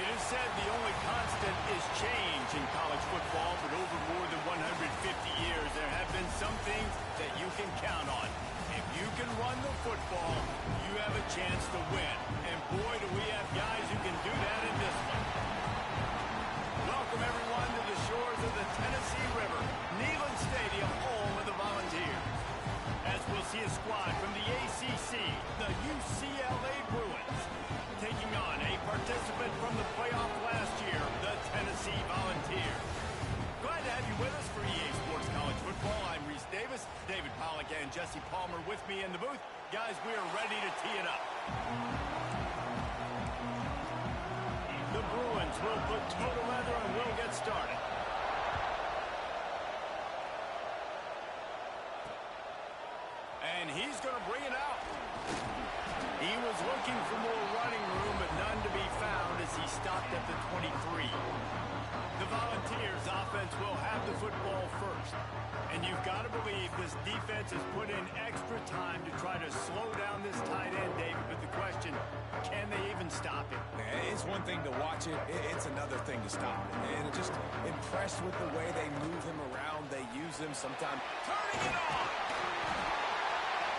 is said the only constant is change in college football, but over more than 150 years, there have been some things that you can count on. If you can run the football, you have a chance to win. And boy, do we have guys who can do that in this one. Welcome, everyone, to the shores of the Tennessee River, Neyland Stadium, home of the Volunteers. As we'll see a squad from the ACC, the UCLA Bruins, taking on a participant from the playoff last year, the Tennessee Volunteers. Glad to have you with us for EA Sports College Football. I'm Reese Davis, David Pollack, and Jesse Palmer with me in the booth. Guys, we are ready to tee it up. The Bruins will put total leather and we'll get started. And he's going to bring it out. He was looking for more running room, but none to be found as he stopped at the 23. The Volunteers offense will have the football first. And you've got to believe this defense has put in extra time to try to slow down this tight end, David. But the question, can they even stop it? It's one thing to watch it. It's another thing to stop it. And just impressed with the way they move him around. They use him sometimes. Turning it on!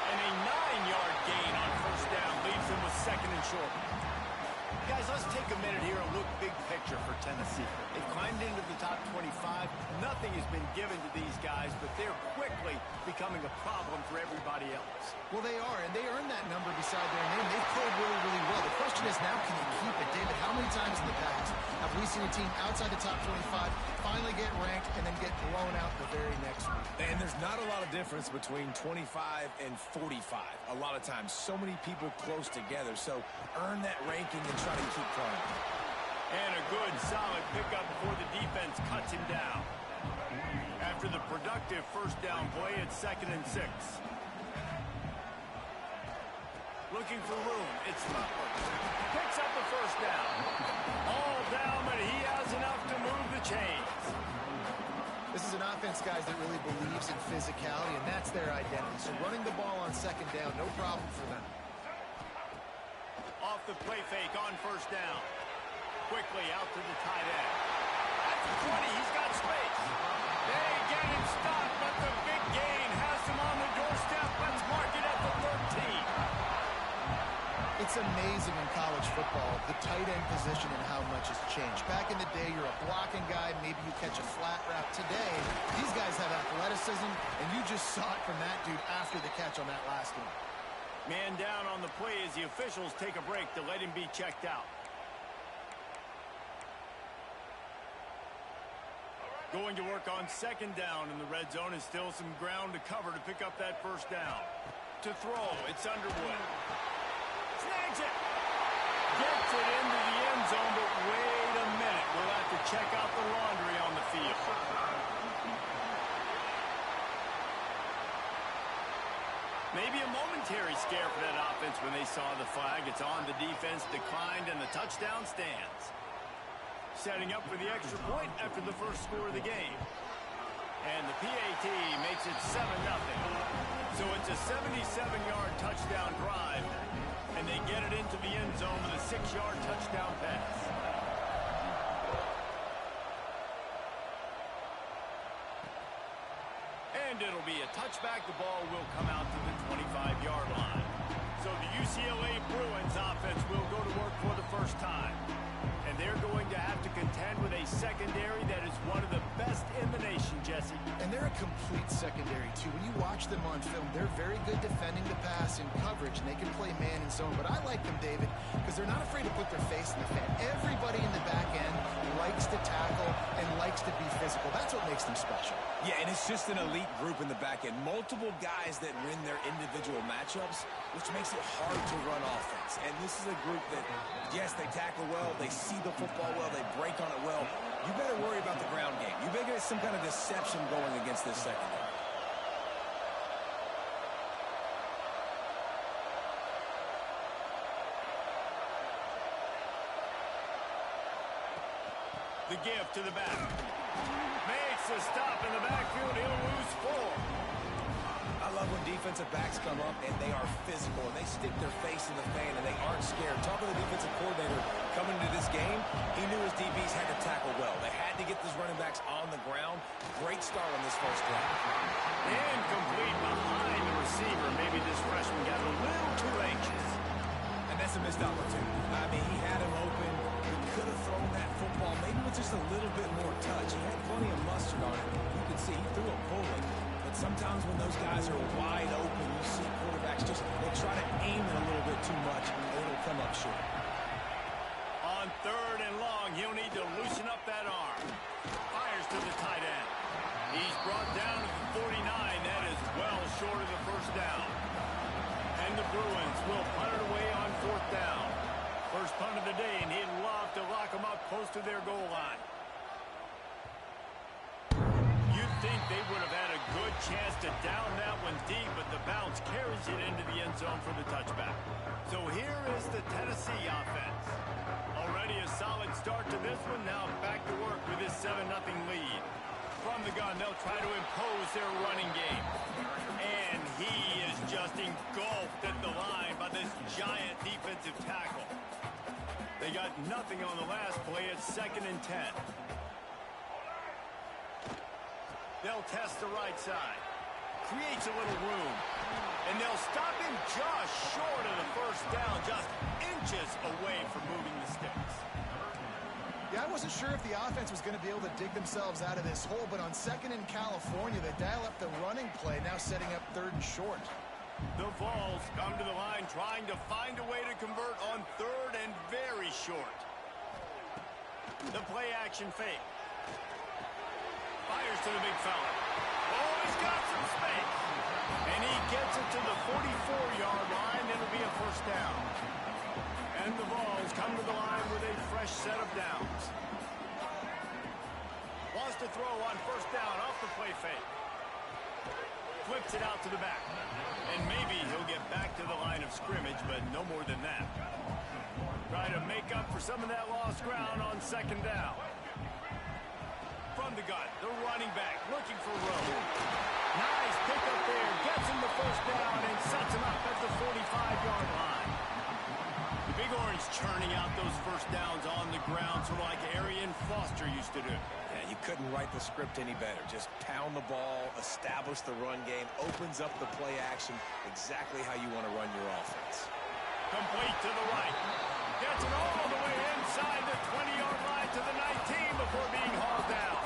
And a 9-yard gain on first down leaves him with second and short. Guys, let's take a minute here and look big picture for Tennessee. They've climbed into the top 25. Nothing has been given to these guys, but they're quickly becoming a problem for everybody else. Well, they are, and they earned that number beside their name. They've played really, really well. The question is now, can you keep it? David, how many times in the past have we seen a team outside the top 25 finally get ranked and then get blown out the very next week? And there's not a lot of difference between 25 and 45. A lot of times, so many people close together. So earn that ranking and try to keep climbing. And a good, solid pickup before the defense cuts him down. After the productive first down play, it's 2nd and 6. Looking for room, it's Butler. Picks up the first down. All down, but he has enough to move the chains. This is an offense, guys, that really believes in physicality, and that's their identity. So running the ball on 2nd down, no problem for them. Off the play fake on first down. Quickly out to the tight end. At the 20, he's got space. They get him stopped, but the big gain has him on the doorstep. Let's mark it at the 13. It's amazing in college football, the tight end position and how much has changed. Back in the day, you're a blocking guy, maybe you catch a flat route. Today, these guys have athleticism, and you just saw it from that dude after the catch on that last one. Man down on the play as the officials take a break to let him be checked out. Going to work on 2nd down in the red zone, and still some ground to cover to pick up that first down. To throw, it's Underwood. Snags it. Gets it into the end zone, but wait a minute. We'll have to check out the laundry on the field. Maybe a momentary scare for that offense when they saw the flag. It's on, the defense declined, and the touchdown stands. Setting up for the extra point after the first score of the game. And the PAT makes it 7-0. So it's a 77-yard touchdown drive, and they get it into the end zone with a 6-yard touchdown pass. And it'll be a touchback. The ball will come out to the 25-yard line. So the UCLA Bruins offense will go to work for the first time. And they're going to have to contend with a secondary that is one of the best in the nation, Jesse. And they're a complete secondary, too. When you watch them on film, they're very good defending the pass in coverage, and they can play man and zone. But I like them, David, because they're not afraid to put their face in the fan. Everybody in the back end likes to tackle and likes to be physical. That's what makes them special. Yeah, and it's just an elite group in the back end. Multiple guys that win their individual matchups, which makes it hard to run offense. And this is a group that, yes, they tackle well, they see the football well, they break on it well. You better worry about the ground game. You better get some kind of deception going against this secondary. The give to the back. Makes a stop in the backfield. He'll lose 4. I love when defensive backs come up and they are physical and they stick their face in the fan and they aren't scared. Talk to the defensive coordinator. Coming into this game, he knew his DBs had to tackle well. They had to get those running backs on the ground. Great start on this first drive. Incomplete behind the receiver. Maybe this freshman got a little too anxious. And that's a missed opportunity. I mean, he had him open. He could have thrown that football maybe with just a little bit more touch. He had plenty of mustard on it. You can see he threw a bullet. But sometimes when those guys are wide open, you see quarterbacks just, they try to aim it a little bit too much, and it'll come up short. On 3rd and long, he'll need to loosen up that arm. Fires to the tight end. He's brought down to the 49. That is well short of the first down. And the Bruins will punt it away on 4th down. First punt of the day, and he'd love to lock them up close to their goal line. You'd think they would have had a good chance to down that one deep, but the bounce carries it into the end zone for the touchback. So here is the Tennessee offense. Already a solid start to this one. Now back to work with this 7-0 lead. From the gun, they'll try to impose their running game. And he is just engulfed at the line by this giant defensive tackle. They got nothing on the last play. It's 2nd and 10. They'll test the right side. Creates a little room. And they'll stop him just short of the first down, just inches away from moving the sticks. Yeah, I wasn't sure if the offense was going to be able to dig themselves out of this hole, but on 2nd in California, they dial up the running play, now setting up 3rd and short. The Vols come to the line trying to find a way to convert on 3rd and very short. The play action fake. Fires to the big fella. Oh, he's got some space. And he gets it to the 44-yard line. It'll be a first down. And the Vols come to the line with a fresh set of downs. Wants to throw on first down off the play fake. Flips it out to the back. And maybe he'll get back to the line of scrimmage, but no more than that. Try to make up for some of that lost ground on 2nd down. From the gun, the running back looking for Rowe. Nice pickup there. Gets him the first down and sets him up at the 45-yard line. The Big Orange churning out those first downs on the ground, sort of like Arian Foster used to do. Yeah, you couldn't write the script any better. Just pound the ball, establish the run game, opens up the play action, exactly how you want to run your offense. Complete to the right. Gets it all the way inside the 20-yard line to the 19 before being hauled down.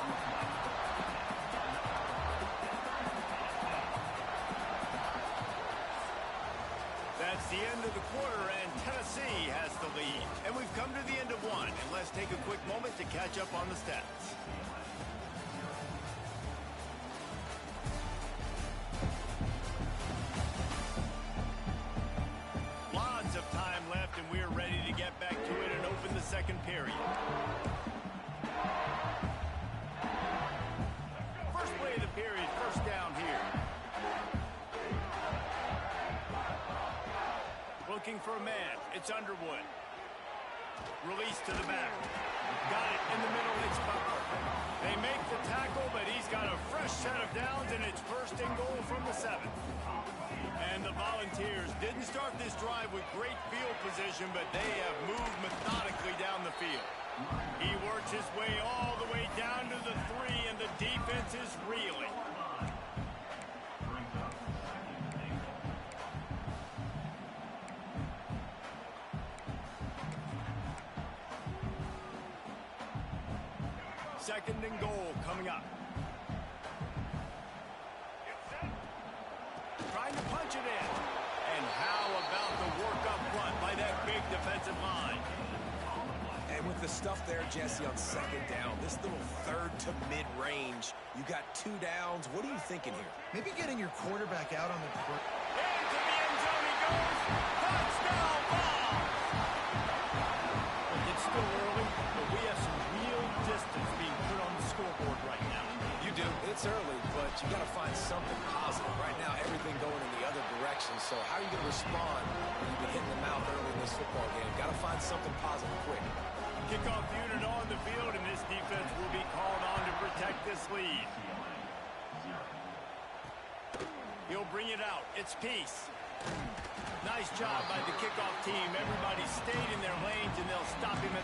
That's the end of the quarter, and Tennessee has the lead. And we've come to the end of one, and let's take a quick moment to catch up on the stats. Lots of time left, and we're ready to get back to it and open the second period. First play of the period, first down here. Looking for a man. It's Underwood. Release to the back. Got it in the middle. It's Butler. They make the tackle, but he's got a fresh set of downs, and it's 1st and goal from the 7. And the Volunteers didn't start this drive with great field position, but they have moved methodically down the field. He works his way all the way down to the 3, and the defense is reeling. Second and goal coming up. Trying to punch it in. And how about the work up front by that big defensive line? And with the stuff there, Jesse, on 2nd down, this little 3rd to mid-range, you got 2 downs. What are you thinking here? Maybe getting your quarterback out on the court. Into the end zone he goes. Touchdown ball! Look, it's still early, but we have some real distance being put on the scoreboard right now. You do. It's early, but you got to find something positive. Right now, everything going in the other direction. So how are you going to respond when you've been hitting the mouth early in this football game? Got to find something positive quick. Kickoff unit on the field, and this defense will be called on to protect this lead. He'll bring it out. It's Peace. Nice job by the kickoff team. Everybody stayed in their lanes, and they'll stop him at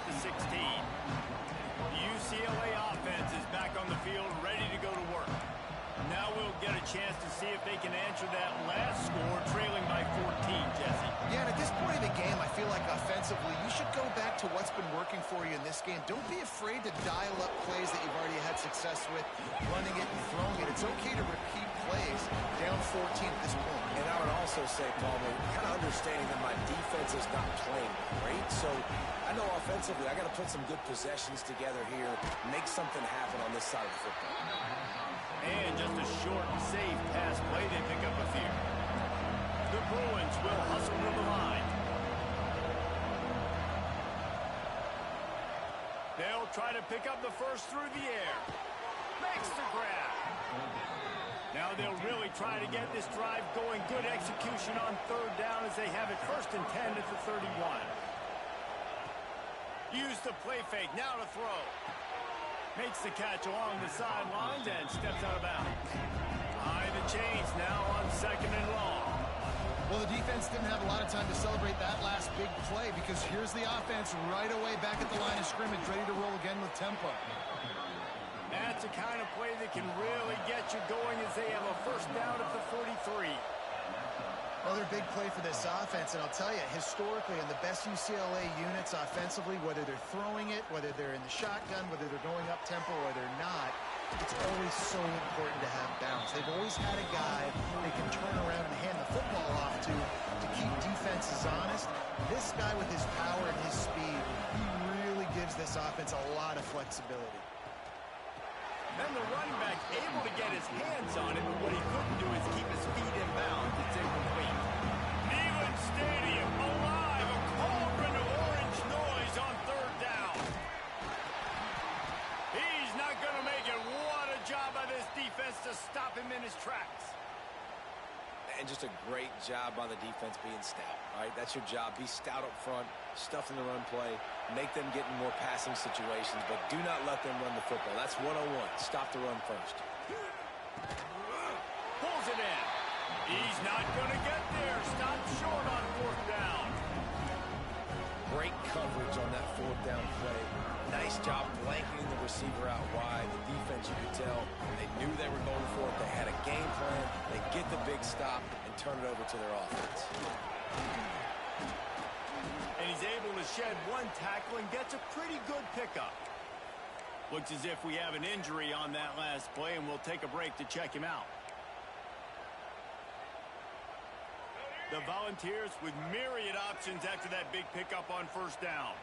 been working for you in this game, don't be afraid to dial up plays that you've already had success with, running it and throwing it. It's okay to repeat plays down 14 at this point. And I would also say, Palmer, kind of understanding that my defense is not playing great, so I know offensively I got to put some good possessions together here, make something happen on this side of the football. And just a short, safe pass play, they pick up a few. The Bruins will hustle to the line. They'll try to pick up the first through the air. Makes the grab. Now they'll really try to get this drive going. Good execution on third down as they have it 1st and 10 at the 31. Use the play fake. Now to throw. Makes the catch along the sidelines and steps out of bounds. High the chains now on 2nd and long. Well, the defense didn't have a lot of time to celebrate that last big play because here's the offense right away back at the line of scrimmage, ready to roll again with tempo. That's the kind of play that can really get you going as they have a 1st down at the 43. Another big play for this offense, and I'll tell you, historically, in the best UCLA units offensively, whether they're throwing it, whether they're in the shotgun, whether they're going up-tempo or they're not, it's always so important to have balance. They've always had a guy they can turn around and hand the football off to keep defenses honest. This guy with his power and his speed, he really gives this offense a lot of flexibility. Then the running back able to get his hands on it, but what he couldn't do is keep his feet in bounds. It's incomplete. Neyland Stadium alive, a cauldron of orange noise on 3rd down. He's not going to make it. What a job by this defense to stop him in his tracks. And just a great job by the defense being stout, right? That's your job. Be stout up front, stuff in the run play, make them get in more passing situations, but do not let them run the football. That's 101. Stop the run first. Pulls it in. He's not going to get there. Stop short on 4th down. Great coverage on that 4th down play. Nice job blanketing the receiver out wide. The defense, you could tell, they knew they were going for it. They had a game plan. They get the big stop and turn it over to their offense. And he's able to shed one tackle and gets a pretty good pickup. Looks as if we have an injury on that last play, and we'll take a break to check him out. The Volunteers with myriad options after that big pickup on 1st down.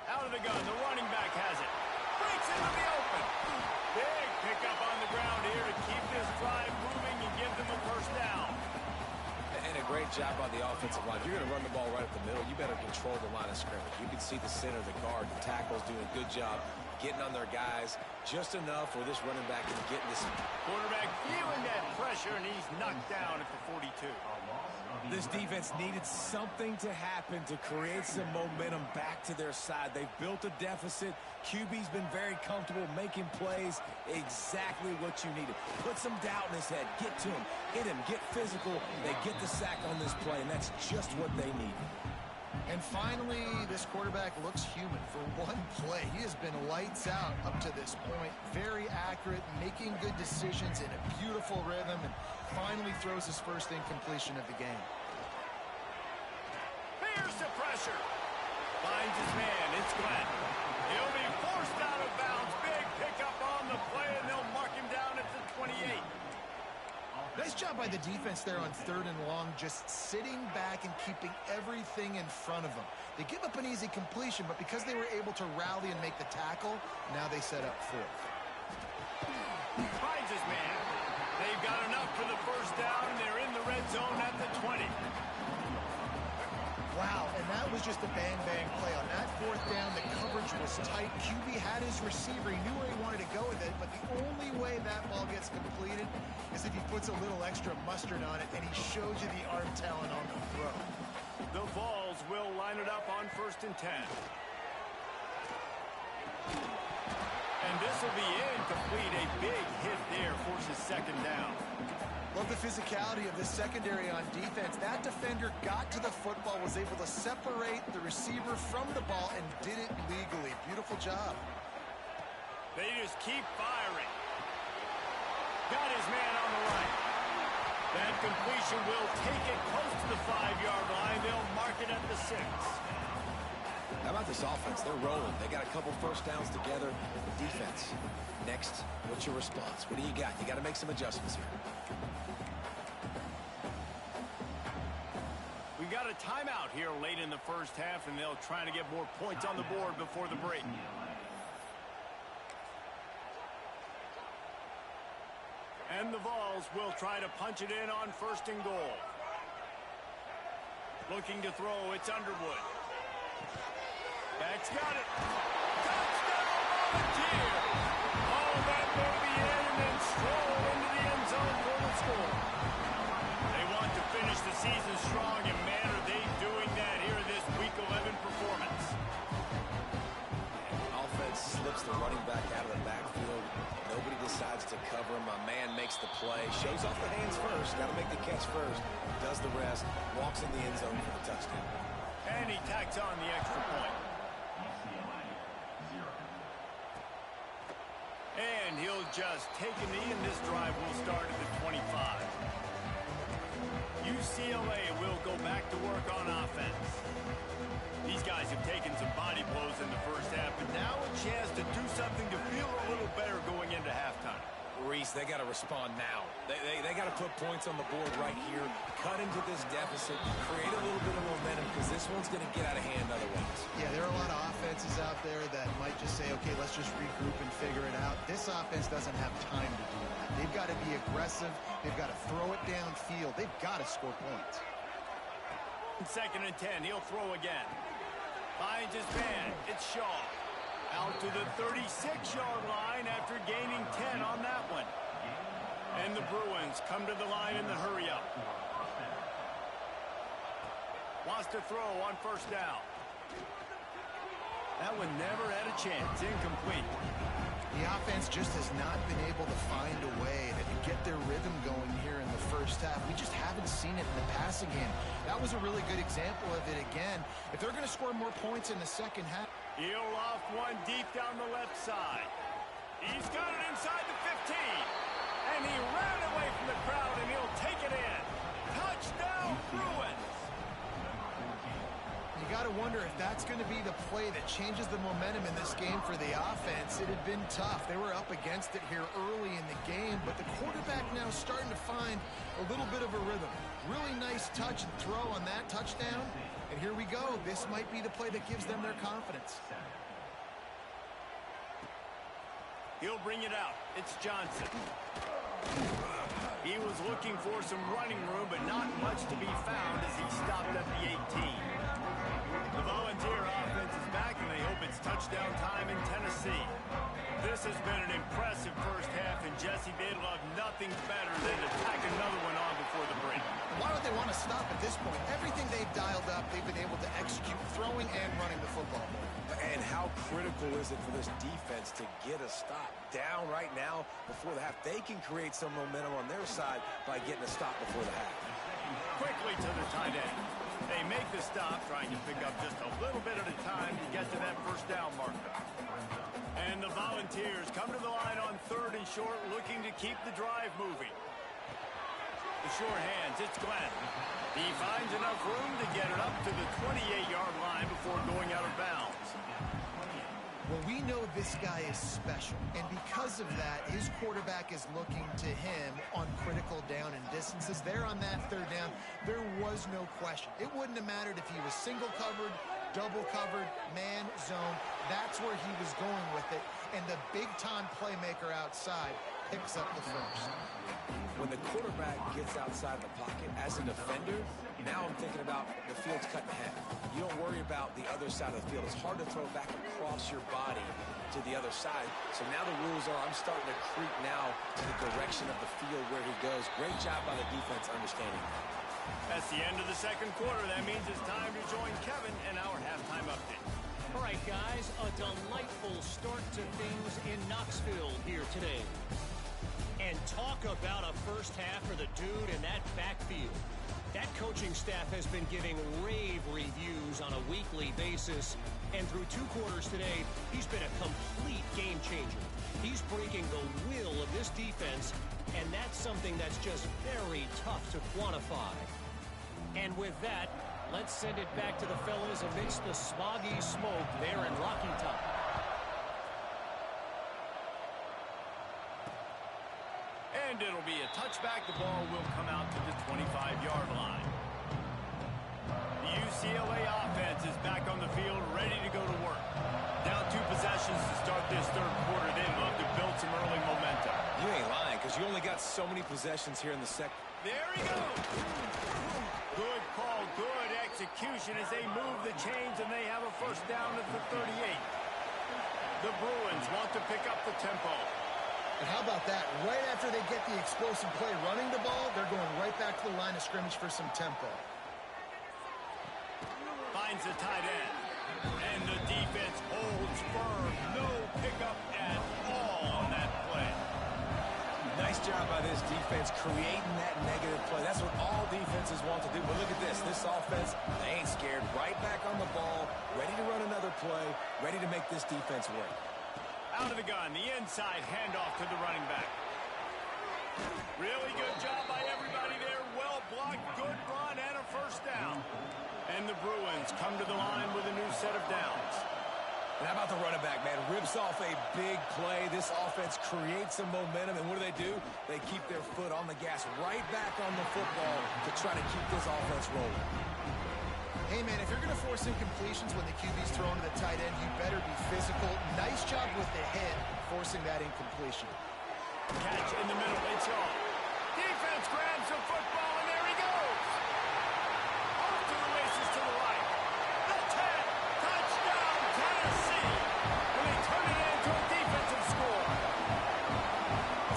Out of the gun, the running back has it. Breaks into the open. Big pickup on the ground here to keep this drive moving and give them a 1st down. And a great job by the offensive line. If you're going to run the ball right up the middle, you better control the line of scrimmage. You can see the center, the guard, the tackles doing a good job getting on their guys just enough where this running back can get this. Quarterback feeling that pressure, and he's knocked down at the 42. This defense needed something to happen to create some momentum back to their side. They've built a deficit. QB's been very comfortable making plays. Exactly what you needed. Put some doubt in his head. Get to him. Hit him. Get physical. They get the sack on this play, and that's just what they need. And finally, this quarterback looks human. For one play, he has been lights out up to this point. Very accurate, making good decisions in a beautiful rhythm, and finally throws his first incompletion of the game. Here's the pressure. Finds his man. It's Glenn. He'll be forced out of bounds. Big pickup on the play, and they'll mark him down at the 28. Nice job by the defense there on 3rd and long, just sitting back and keeping everything in front of them. They give up an easy completion, but because they were able to rally and make the tackle, now they set up 4th. Finds his man. They've got enough for the 1st down, and they're in the red zone at the 20. Wow, and that was just a bang-bang play. On that 4th down, the coverage was tight. QB had his receiver. He knew where he wanted to go with it, but the only way that ball gets completed is if he puts a little extra mustard on it, and he shows you the arm talent on the throw. The Vols will line it up on 1st and 10. And this will be incomplete. A big hit there forces 2nd down. Love the physicality of the secondary on defense. That defender got to the football, was able to separate the receiver from the ball, and did it legally. Beautiful job. They just keep firing. Got his man on the right. That completion will take it close to the 5-yard line. They'll mark it at the 6. How about this offense? They're rolling. They got a couple first downs together. The defense. Next, what's your response? What do you got? You got to make some adjustments here. We got a timeout here late in the first half, and they'll try to get more points on the board before the break. And the Vols will try to punch it in on 1st and goal. Looking to throw, it's Underwood. That's got it. Touchdown, Volunteer! Oh, that may be in and then stroll into the end zone for the score. They want to finish the season strong, and man, are they doing that here in this Week 11 performance. Offense slips the running back out of the backfield. Nobody decides to cover him. My man makes the play. Shows off the hands first. Got to make the catch first. Does the rest. Walks in the end zone for the touchdown. And he tacks on the extra point. And he'll just take a knee, and this drive will start at the 25. UCLA will go back to work on offense. These guys have taken some body blows in the first half, but now a chance to do something to feel a little better going into halftime. Reese, they got to respond now. They got to put points on the board right here, cut into this deficit, create a little bit of momentum, because this one's going to get out of hand otherwise. Yeah, there are a lot of offenses out there that might just say, okay, let's just regroup and figure it out. This offense doesn't have time to do that. They've got to be aggressive. They've got to throw it downfield. They've got to score points. 2nd and 10, he'll throw again. Finds his man. It's Shaw. Out to the 36-yard line after gaining 10 on that one. And the Bruins come to the line in the hurry-up. Wants to throw on 1st down. That one never had a chance. Incomplete. The offense just has not been able to find a way to get their rhythm going here in the first half. We just haven't seen it in the passing game. That was a really good example of it again. If they're going to score more points in the second half. He'll loft one deep down the left side. He's got it inside the 15. And he ran away from the crowd, and he'll take it in. Touchdown, Bruins. You got to wonder if that's going to be the play that changes the momentum in this game for the offense. It had been tough. They were up against it here early in the game, but the quarterback now starting to find a little bit of a rhythm. Really nice touch and throw on that touchdown. And here we go. This might be the play that gives them their confidence. He'll bring it out. It's Johnson. He was looking for some running room, but not much to be found as he stopped at the 18. The Volunteer offense is back, and they hope it's touchdown time in Tennessee. This has been an impressive first half, and Jesse, they'd love nothing better than to tack another one on before the break. Why would they want to stop at this point? Everything they've dialed up, they've been able to execute throwing and running the football. And how critical is it for this defense to get a stop down right now before the half? They can create some momentum on their side by getting a stop before the half. Quickly to the tight end. They make the stop, trying to pick up just a little bit at a time to get to that 1st down marker. And the Volunteers come to the line on 3rd and short, looking to keep the drive moving. The short hands, it's Glenn. He finds enough room to get it up to the 28-yard line before going out of bounds. Well, we know this guy is special, and because of that, his quarterback is looking to him on critical down and distances. There on that 3rd down, there was no question. It wouldn't have mattered if he was single covered, double covered, man, zone. That's where he was going with it, and the big-time playmaker outside picks up the first. When the quarterback gets outside the pocket as a defender, now I'm thinking about the field's cut in half. You don't worry about the other side of the field. It's hard to throw back across your body to the other side. So now the rules are I'm starting to creep now to the direction of the field where he goes. Great job by the defense understanding that. That's the end of the second quarter. That means it's time to join Kevin in our halftime update. All right, guys, a delightful start to things in Knoxville here today. And talk about a first half for the dude in that backfield. That coaching staff has been giving rave reviews on a weekly basis. And through 2 quarters today, he's been a complete game changer. He's breaking the will of this defense And that's something that's just very tough to quantify. And with that, let's send it back to the fellas amidst the smoggy smoke there in Rocky Top. And it'll be a touchback. The ball will come out to the 25-yard line. The UCLA offense is back on the field, ready to go to work. Down 2 possessions to start this third quarter. They'd love to build some early momentum. You ain't lying, because you only got so many possessions here in the second. There he goes. Good call, good execution as they move the chains, and they have a first down at the 38. The Bruins want to pick up the tempo. And how about that? Right after they get the explosive play running the ball, they're going right back to the line of scrimmage for some tempo. Finds the tight end. And the defense holds firm. No pickup at all on that play. Nice job by this defense creating that negative play. That's what all defenses want to do. But look at this. This offense, they ain't scared. Right back on the ball, ready to run another play, ready to make this defense work. Out of the gun, the inside handoff to the running back. Really good job by everybody there. Well blocked, good run, and a first down. And the Bruins come to the line with a new set of downs. And how about the running back, man? Rips off a big play. This offense creates some momentum, and what do? They keep their foot on the gas right back on the football to try to keep this offense rolling. Hey, man, if you're going to force incompletions when the QB's thrown to the tight end, you better be physical. Nice job with the head forcing that incompletion. Catch in the middle. It's off. Defense grabs the football, and there he goes. Off to the races to the right. The 10. Touchdown, Tennessee. And they turn it into a defensive score.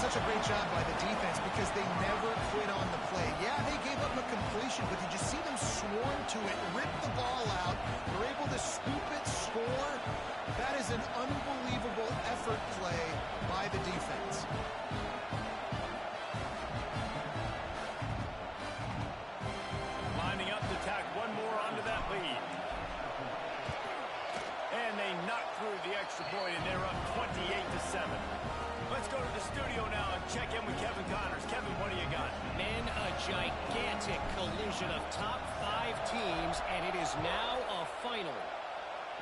Such a great job by the defense because they never quit on the play. Yeah, they gave up a completion, but did you see them swarm to it, rip the ball out, were able to scoop it, score? That is an unbelievable effort play by the defense. Lining up to tack one more onto that lead. And they knock through the extra point, and they're up 28-7. Let's go to the studio now and check in with Kevin Connors. Kevin, what do you got? Men, a gigantic collision of top 5 teams, and it is now a final.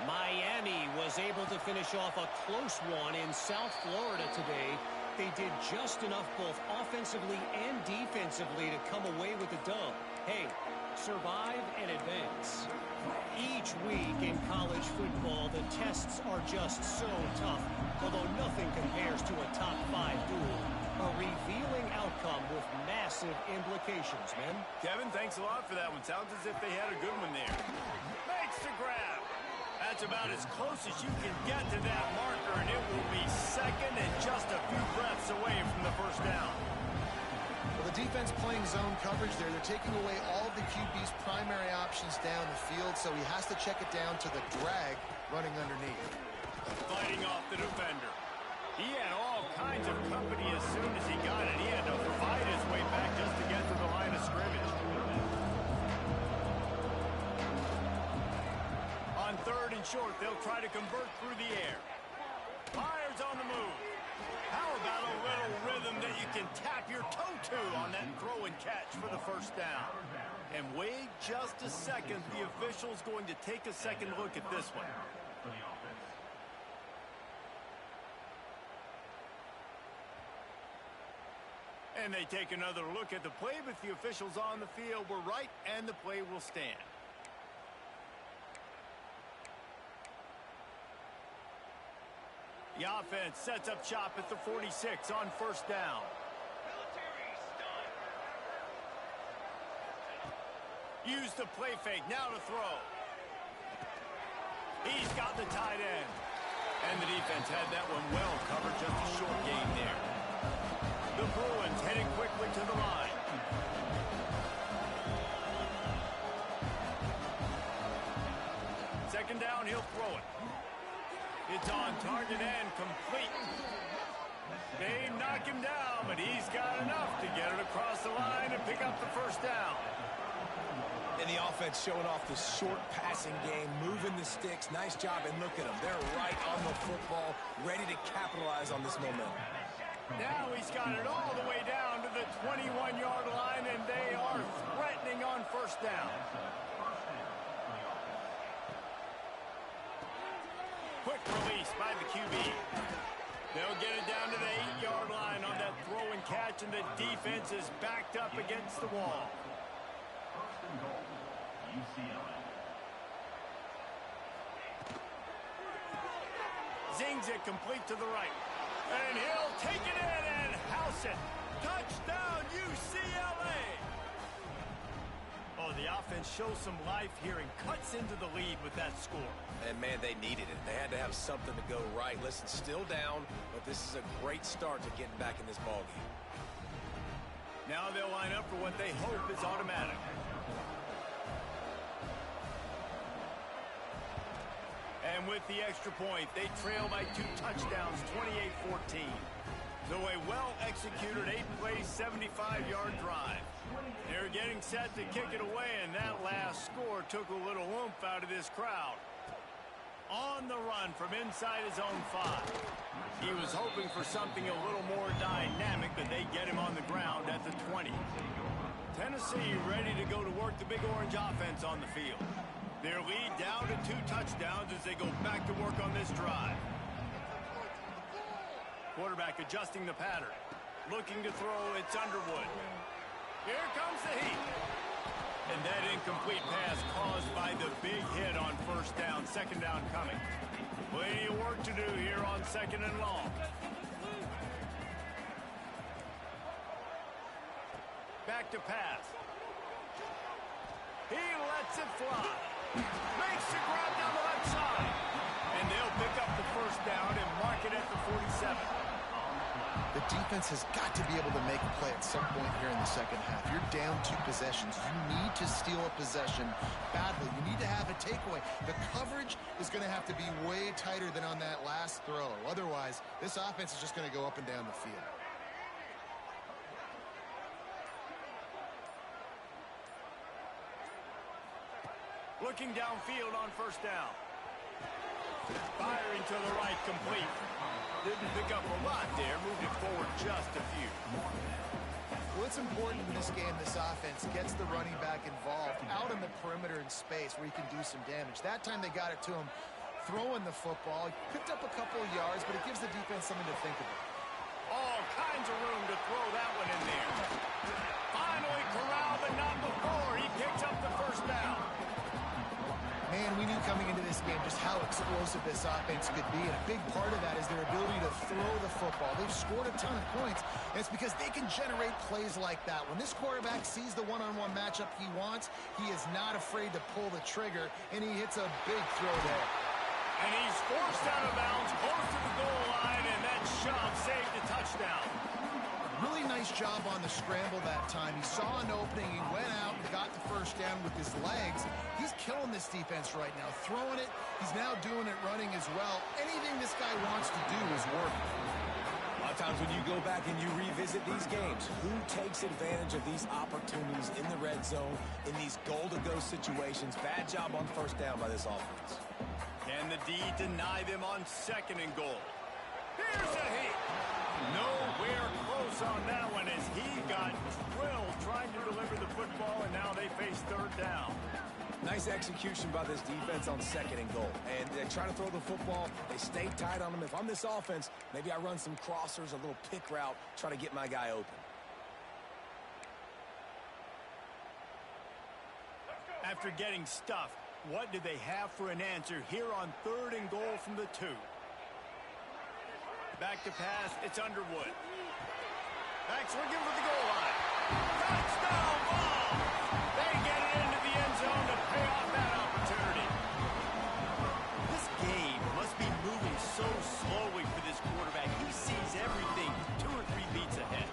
Miami was able to finish off a close one in South Florida today. They did just enough both offensively and defensively to come away with the dub. Hey, survive and advance. Each week in college football, the tests are just so tough, although nothing compares to a top 5 duel. A revealing outcome with massive implications, men. Kevin, thanks a lot for that one. Sounds as if they had a good one there. Makes the grab. That's about as close as you can get to that marker, and it will be second and just a few breaths away from the first down. Well, the defense playing zone coverage there. They're taking away all of the QB's primary options down the field, so he has to check it down to the drag running underneath. Fighting off the defender. He had all kinds of company as soon as he got it. He had to fight his way back just to get to the line of scrimmage. On third and short, they'll try to convert through the air. Fires on the move. How about a little rhythm that you can tap your toe to on that throw and catch for the first down? And wait just a second. The official's going to take a second look at this one. And they take another look at the play, but the officials on the field were right, and the play will stand. The offense sets up shop at the 46 on first down. Use the play fake, now to throw. He's got the tight end. And the defense had that one well covered, just a short gain there. The Bruins heading quickly to the line. Second down, he'll throw it. It's on target and complete. They knock him down, but he's got enough to get it across the line and pick up the first down. And the offense showing off the short passing game, moving the sticks. Nice job, and look at them. They're right on the football, ready to capitalize on this momentum. Now he's got it all the way down to the 21-yard line, and they are threatening on first down. Quick release by the QB. They'll get it down to the 8-yard line on that throw and catch, and the defense is backed up against the wall. UCLA. Zings it complete to the right. And he'll take it in and house it. Touchdown, UCLA! Oh, the offense shows some life here and cuts into the lead with that score. And, man, they needed it. They had to have something to go right. Listen, still down, but this is a great start to getting back in this ballgame. Now they'll line up for what they hope is automatic. And with the extra point, they trail by 2 touchdowns, 28-14. So a well-executed 8-play, 75-yard drive. They're getting set to kick it away, and that last score took a little oomph out of this crowd. On the run from inside his own 5. He was hoping for something a little more dynamic, but they get him on the ground at the 20. Tennessee ready to go to work the Big Orange offense on the field. Their lead down to 2 touchdowns as they go back to work on this drive. Quarterback adjusting the pattern. Looking to throw, it's Underwood. Here comes the heat. And that incomplete pass caused by the big hit on first down, second down coming. Plenty of work to do here on second and long. Back to pass. He lets it fly. Makes the grab down the left side. And they'll pick up the first down and mark it at the 47. The defense has got to be able to make a play at some point here in the second half. You're down 2 possessions. You need to steal a possession badly. You need to have a takeaway. The coverage is going to have to be way tighter than on that last throw. Otherwise, this offense is just going to go up and down the field. Looking downfield on first down. Firing to the right, complete. Didn't pick up a lot there, moved it forward just a few. Well, it's important in this game this offense gets the running back involved out in the perimeter in space where he can do some damage. That time they got it to him throwing the football. He picked up a couple of yards, but it gives the defense something to think about. All kinds of room to throw that one in there. Finally corralled, but not before. He picks up the first down. Man, we knew coming into this game just how explosive this offense could be, and a big part of that is their ability to throw the football. They've scored a ton of points, and it's because they can generate plays like that. When this quarterback sees the one-on-one matchup he wants, he is not afraid to pull the trigger, and he hits a big throw there. And he's forced out of bounds close to the goal line, and that shove saved a touchdown. Really nice job on the scramble that time. He saw an opening, he went out and got the first down with his legs. He's killing this defense right now, throwing it. He's now doing it running as well. Anything this guy wants to do is working. A lot of times when you go back and you revisit these games, who takes advantage of these opportunities in the red zone, in these goal-to-go situations? Bad job on first down by this offense. Can the D deny them on second and goal? Here's a hit. Nowhere close on that one as he got drilled trying to deliver the football, and now they face third down. Nice execution by this defense on second and goal. And they try to throw the football. They stay tight on them. If I'm this offense, maybe I run some crossers, a little pick route, try to get my guy open. After getting stuffed, what do they have for an answer here on third and goal from the 2? Back to pass, it's Underwood. Back swinging for the goal line. Touchdown ball! They get it into the end zone to pay off that opportunity. This game must be moving so slowly for this quarterback. He sees everything 2 or 3 beats ahead.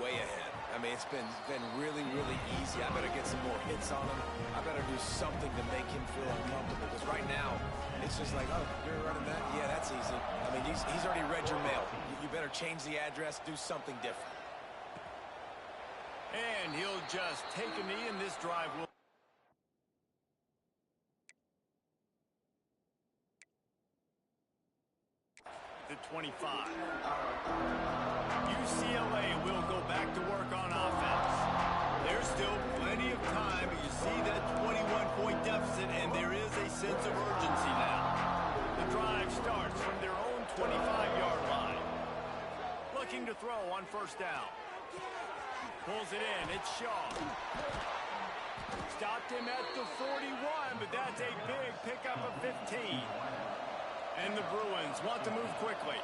Way ahead. I mean, it's been really, really easy. I better get some more hits on him. I better do something to make him feel uncomfortable. Because right now, it's just like, oh, you're running that? Yeah, that's easy. I mean, he's already read your mail. You better change the address, do something different. And he'll just take a knee, and this drive will... the 25. UCLA will go back to work on offense. There's still plenty of time, but you see that 21-point deficit, and there is a sense of urgency now. The drive starts from their own 25-yard line. Looking to throw on first down. Pulls it in. It's Shaw. Stopped him at the 41, but that's a big pickup of 15. And the Bruins want to move quickly.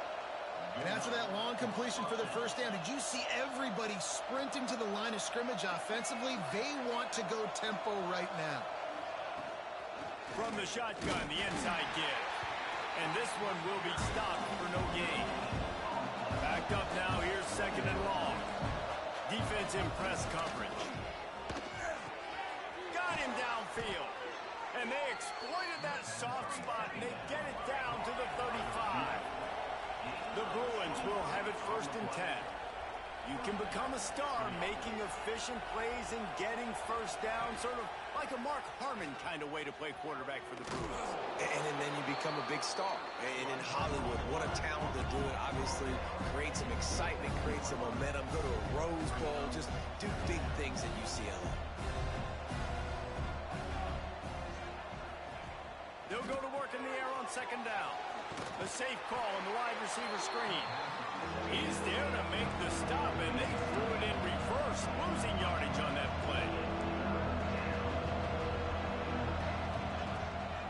And after that long completion for the first down, did you see everybody sprinting to the line of scrimmage offensively? They want to go tempo right now. From the shotgun, the inside give. And this one will be stopped for no gain. Backed up now, here's second and long. Defense in press coverage. Got him downfield. And they exploited that soft spot, and they get it down to the 35. The Bruins will have it first and 10. You can become a star making efficient plays and getting first down, sort of like a Mark Harmon kind of way to play quarterback for the Bruins. And then you become a big star. And in Hollywood, what a talent to do it. Obviously, create some excitement, create some momentum, go to a Rose Bowl, just do big things at UCLA. They'll go to work in the air on second down. A safe call on the wide receiver screen. He's there to make the stop, and they threw it in reverse, losing yardage on that play.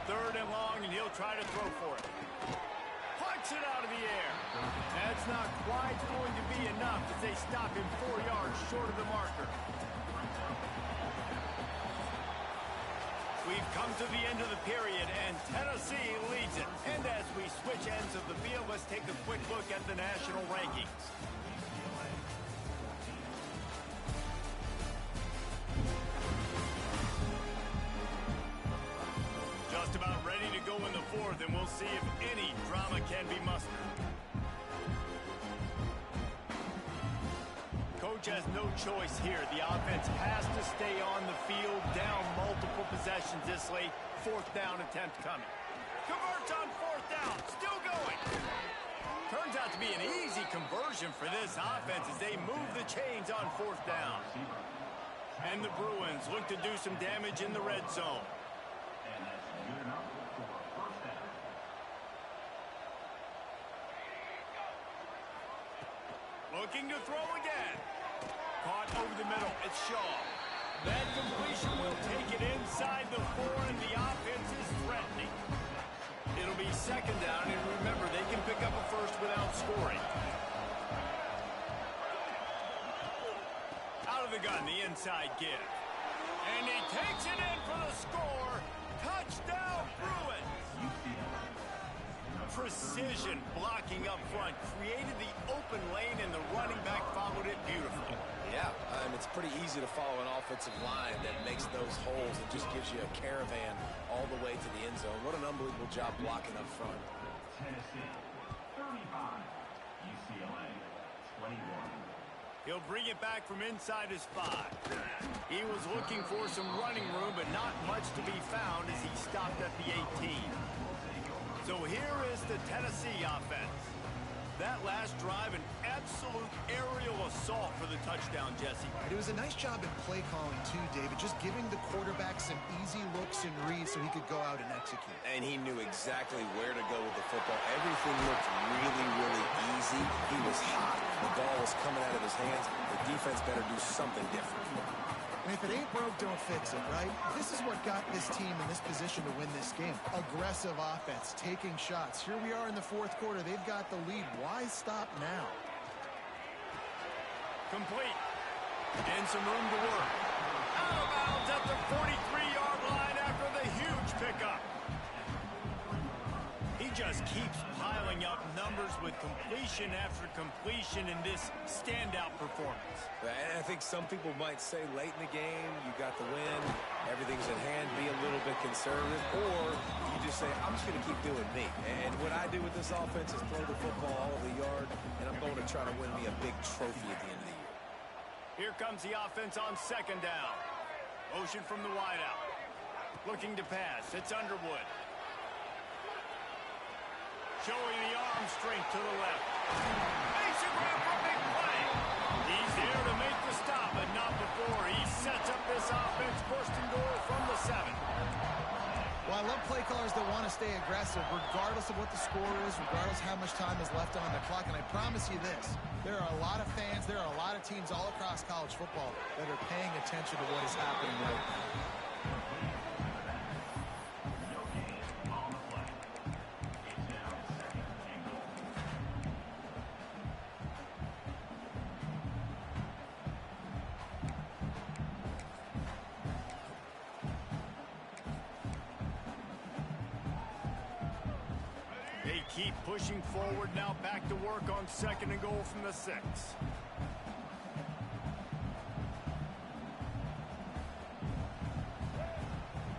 Third and long, and he'll try to throw for it. Punts it out of the air. That's not quite going to be enough as they stop him 4 yards short of the marker. We've come to the end of the period, and Tennessee leads it. And as we switch ends of the field, let's take a quick look at the national rankings. Just about ready to go in the fourth, and we'll see if any drama can be mustered. Coach has no choice here. The offense has to stay on the field, down multiple possessions this late. Fourth down attempt coming. Converts on fourth down, still going. Turns out to be an easy conversion for this offense as they move the chains on fourth down. And the Bruins look to do some damage in the red zone. Looking to throw again. Caught over the middle. It's Shaw. That completion will take it inside the 4, and the offense is threatening. It'll be second down, and remember, they can pick up a first without scoring. Out of the gun, the inside give. And he takes it in for the score. Touchdown, Bruins. Precision blocking up front created the open lane, and the running back followed it beautifully. Yeah, it's pretty easy to follow an offensive line that makes those holes and just gives you a caravan all the way to the end zone. What an unbelievable job blocking up front. Tennessee, 35. UCLA, 21. He'll bring it back from inside his 5. He was looking for some running room, but not much to be found as he stopped at the 18. So here is the Tennessee offense. That last drive, an absolute aerial assault for the touchdown, Jesse. It was a nice job in play calling, too, David, just giving the quarterback some easy looks and reads so he could go out and execute. And he knew exactly where to go with the football. Everything looked really, really easy. He was hot. The ball was coming out of his hands. The defense better do something different. And if it ain't broke, don't fix it, right? This is what got this team in this position to win this game. Aggressive offense, taking shots. Here we are in the fourth quarter. They've got the lead. Why stop now? Complete. And some room to work. Out of bounds at the 43-yard line after the huge pickup. He just keeps piling up numbers with completion after completion in this standout performance. And I think some people might say late in the game, you got the win, everything's at hand, be a little bit conservative, or you just say, I'm just going to keep doing me. And what I do with this offense is throw the football all over the yard, and I'm going to try to win me a big trophy at the end of the year. Here comes the offense on second down. Motion from the wideout. Looking to pass. It's Underwood. showing the arm strength to the left. Makes a grab for a big play. He's there to make the stop, but not before. He sets up this offense first and goal from the 7. Well, I love play callers that want to stay aggressive, regardless of what the score is, regardless how much time is left on the clock. And I promise you this, there are a lot of fans, there are a lot of teams all across college football that are paying attention to what is happening right now. They keep pushing forward now, back to work on 2nd and goal from the 6.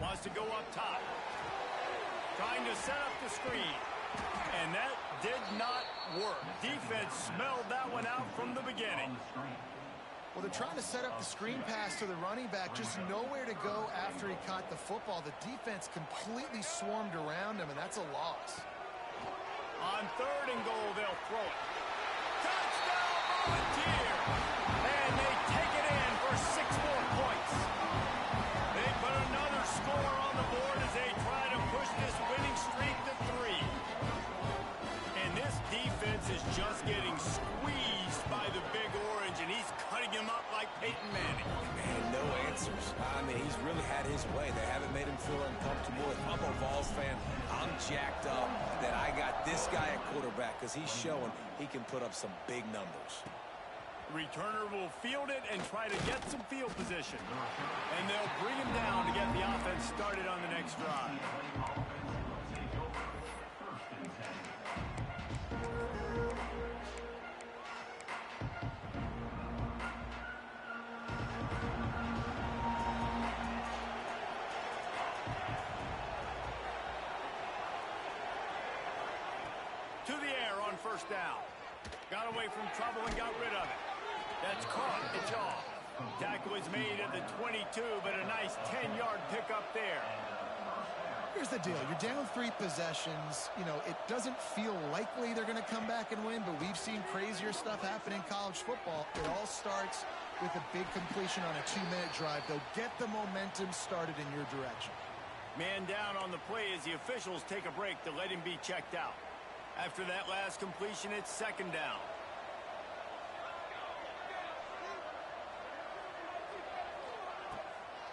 Wants to go up top. Trying to set up the screen. And that did not work. Defense smelled that one out from the beginning. Well, they're trying to set up the screen pass to the running back, just nowhere to go after he caught the football. The defense completely swarmed around him, and that's a loss. On 3rd and goal, they'll throw it. Touchdown, Volunteer! And they take it in for 6 more points. They put another score on the board as they try to push this winning streak to 3. And this defense is just getting squeezed by the Big Orange, and he's cutting him up like Peyton Manning. Man, no answers. I mean, he's really had his way. They haven't made him feel uncomfortable. If I'm a Vols fan, I'm jacked up that I got this guy at quarterback because he's showing he can put up some big numbers. Returner will field it and try to get some field position. And they'll bring him down to get the offense started on the next drive. To the air on 1st down. Got away from trouble and got rid of it. That's caught. It's off. Tackle was made at the 22, but a nice 10-yard pickup there. Here's the deal. You're down 3 possessions. You know, it doesn't feel likely they're going to come back and win, but we've seen crazier stuff happen in college football. It all starts with a big completion on a 2-minute drive. They'll get the momentum started in your direction. Man down on the play as the officials take a break to let him be checked out. After that last completion, it's 2nd down.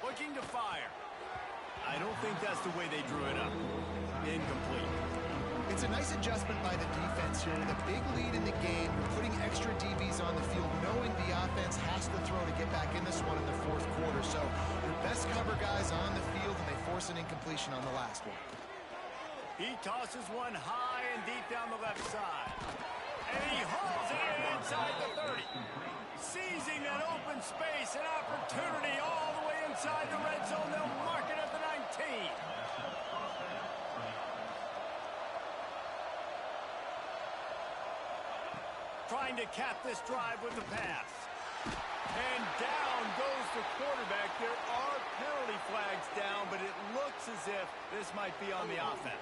Looking to fire. I don't think that's the way they drew it up. Incomplete. It's a nice adjustment by the defense here. With a big lead in the game, you're putting extra DBs on the field, knowing the offense has to throw to get back in this one in the 4th quarter. So your best cover guys on the field, and they force an incompletion on the last one. He tosses one high and deep down the left side. And he hauls it in inside the 30. Seizing that open space, an opportunity all the way inside the red zone. They'll mark it at the 19. Trying to cap this drive with the pass. And down goes the quarterback. There are penalty flags down, but it looks as if this might be on the offense.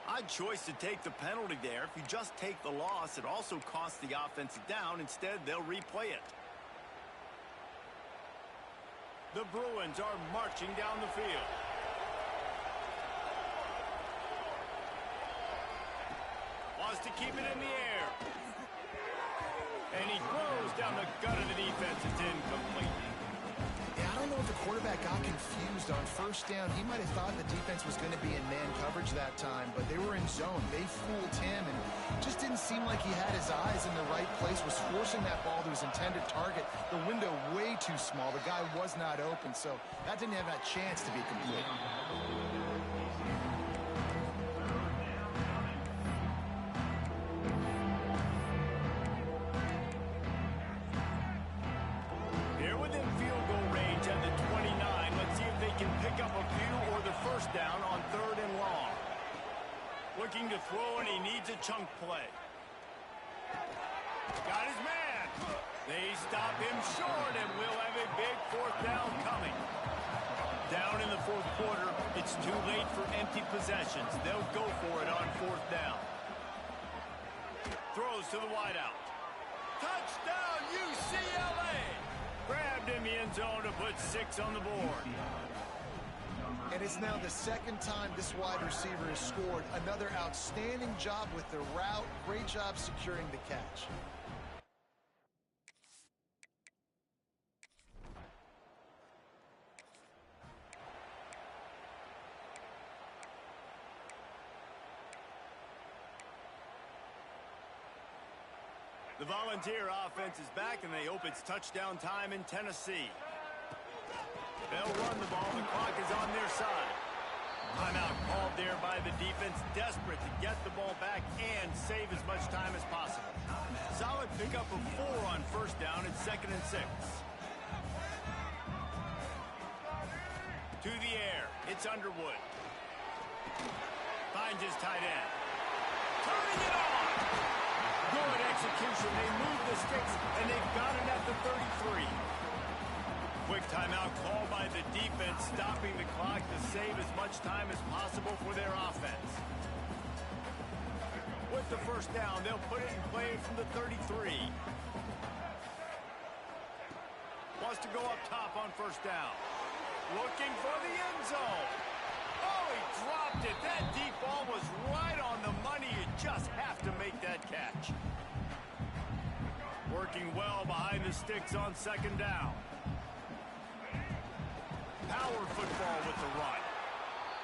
Odd choice to take the penalty there. If you just take the loss, it also costs the offense down. Instead, they'll replay it. The Bruins are marching down the field. Wants to keep it in the air. And he throws down the gut of the defense. It's incomplete. Yeah, I don't know if the quarterback got confused on 1st down. He might have thought the defense was going to be in man coverage that time, but they were in zone. They fooled him, and it just didn't seem like he had his eyes in the right place, was forcing that ball to his intended target. The window way too small. The guy was not open, so that didn't have that chance to be complete. Down on 3rd and long. Looking to throw, and he needs a chunk play. Got his man. They stop him short, and we'll have a big fourth down coming. Down in the fourth quarter, it's too late for empty possessions. They'll go for it on fourth down. Throws to the wideout. Touchdown, UCLA! Grabbed in the end zone to put 6 on the board. And it's now the second time this wide receiver has scored. Another outstanding job with the route. Great job securing the catch. The Volunteer offense is back, and they hope it's touchdown time in Tennessee. They'll run the ball. The clock is on their side. Timeout called there by the defense, desperate to get the ball back and save as much time as possible. Solid pickup of 4 on first down and 2nd and 6. To the air. It's Underwood. Finds his tight end. Turning it on. Good execution. They move the sticks, and they've got it at the 33. Quick timeout called by the defense, stopping the clock to save as much time as possible for their offense. With the first down, they'll put it in play from the 33. Wants to go up top on first down. Looking for the end zone. Oh, he dropped it. That deep ball was right on the money. You just have to make that catch. Working well behind the sticks on second down. Power football with the run.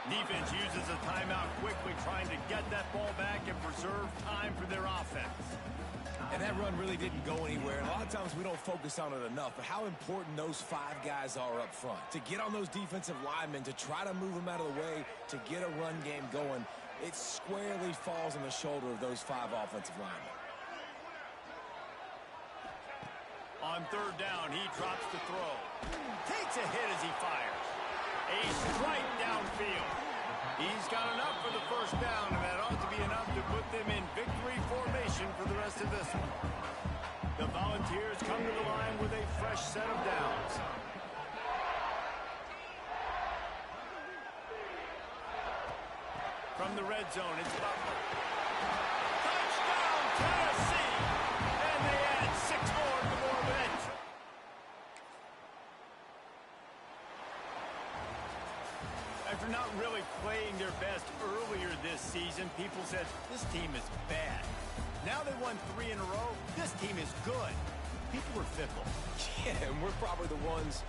Defense uses a timeout quickly, trying to get that ball back and preserve time for their offense. And that run really didn't go anywhere. And a lot of times we don't focus on it enough, but how important those 5 guys are up front. To get on those defensive linemen, to try to move them out of the way, to get a run game going, it squarely falls on the shoulder of those 5 offensive linemen. On third down, he drops the throw. Takes a hit as he fires. A strike downfield. He's got enough for the first down, and that ought to be enough to put them in victory formation for the rest of this one. The Volunteers come to the line with a fresh set of downs. From the red zone, it's Butler. Touchdown, Tennessee! And they add 6 more to the board with it. After not really playing their best earlier this season, people said, this team is bad. Now they won 3 in a row. This team is good. People were fickle. Yeah, and we're probably the ones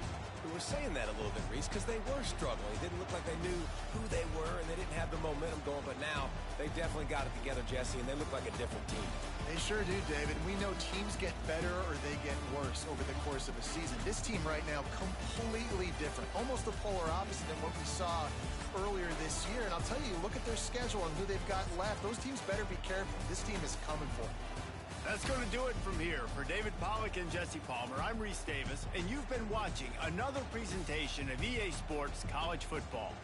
who were saying that a little bit, Reese, because they were struggling. It didn't look like they knew who they were, and they didn't have the momentum going. But now they definitely got it together, Jesse, and they look like a different team. They sure do, David. We know teams get better or they get worse over the course of a season. This team right now, completely different. Almost the polar opposite than what we saw earlier this year. And I'll tell you, look at their schedule and who they've got left. Those teams better be careful. This team is coming for them. That's going to do it from here. For David Pollack and Jesse Palmer, I'm Reese Davis, and you've been watching another presentation of EA Sports College Football.